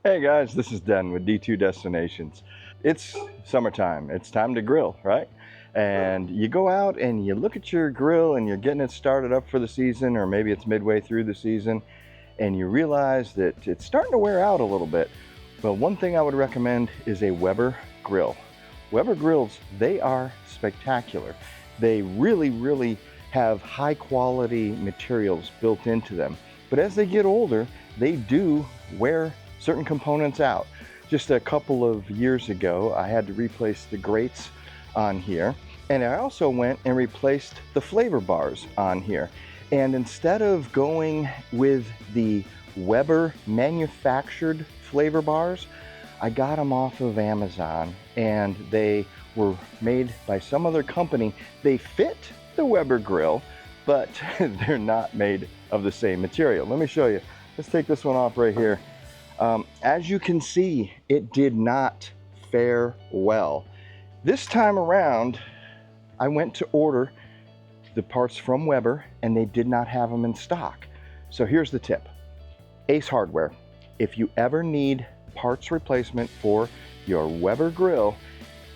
Hey guys, this is Den with D2 Destinations. It's summertime, it's time to grill, right? And you go out and you look at your grill and you're getting it started up for the season, or maybe it's midway through the season, and you realize that it's starting to wear out a little bit. Well, one thing I would recommend is a Weber grill. Weber grills, they are spectacular. They really have high quality materials built into them. But as they get older, they do wear certain components out. Just a couple of years ago, I had to replace the grates on here, and I also went and replaced the flavor bars on here. And instead of going with the Weber manufactured flavor bars, I got them off of Amazon, and they were made by some other company. They fit the Weber grill, but they're not made of the same material. Let me show you. Let's take this one off right here. As you can see, it did not fare well. This time around, I went to order the parts from Weber and they did not have them in stock. So here's the tip. Ace Hardware. If you ever need parts replacement for your Weber grill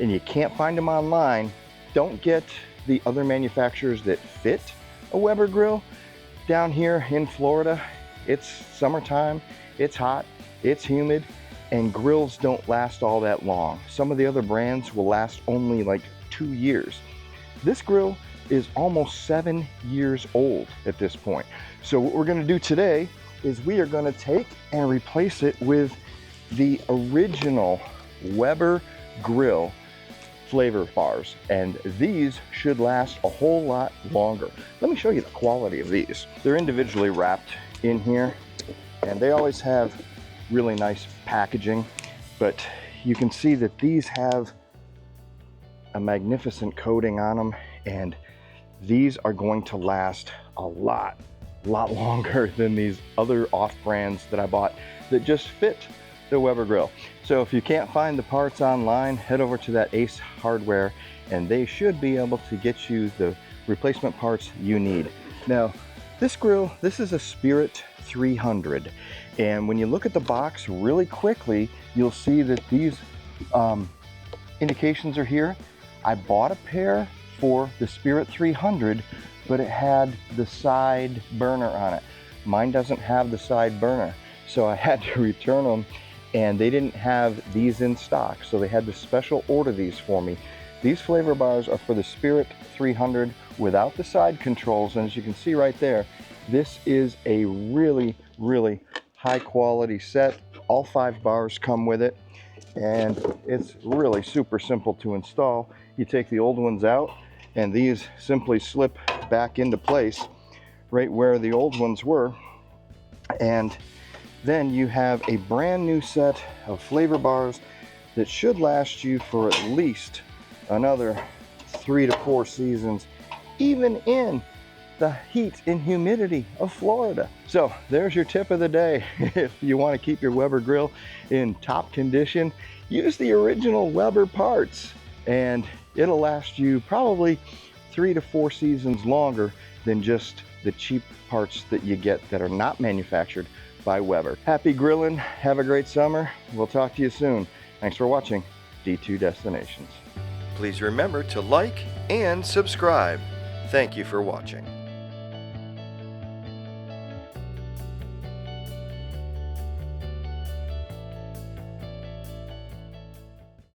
and you can't find them online, don't get the other manufacturers that fit a Weber grill. Down here in Florida, it's summertime, it's hot, it's humid, and grills don't last all that long. Some of the other brands will last only like 2 years. This grill is almost 7 years old at this point. So what we're gonna do today is we are gonna take and replace it with the original Weber grill flavor bars, and these should last a whole lot longer. Let me show you the quality of these. They're individually wrapped in here, and they always have really nice packaging, but you can see that these have a magnificent coating on them, and these are going to last a lot longer than these other off brands that I bought that just fit the Weber grill. So if you can't find the parts online, head over to that Ace Hardware and they should be able to get you the replacement parts you need. Now, this grill, this is a Spirit 300, and when you look at the box really quickly, you'll see that these indications are here. I bought a pair for the Spirit 300, but it had the side burner on it. Mine doesn't have the side burner, so I had to return them, and they didn't have these in stock, so they had to special order these for me. These flavor bars are for the Spirit 300 without the side controls, and as you can see right there, this is a really high quality set. All 5 bars come with it, and it's really super simple to install. You take the old ones out, and these simply slip back into place right where the old ones were, and then you have a brand new set of flavor bars that should last you for at least another 3 to 4 seasons, even in the heat and humidity of Florida. So there's your tip of the day. If you want to keep your Weber grill in top condition, use the original Weber parts, and it'll last you probably 3 to 4 seasons longer than just the cheap parts that you get that are not manufactured by Weber. Happy grilling, have a great summer. We'll talk to you soon. Thanks for watching D2 Destinations. Please remember to like and subscribe. Thank you for watching.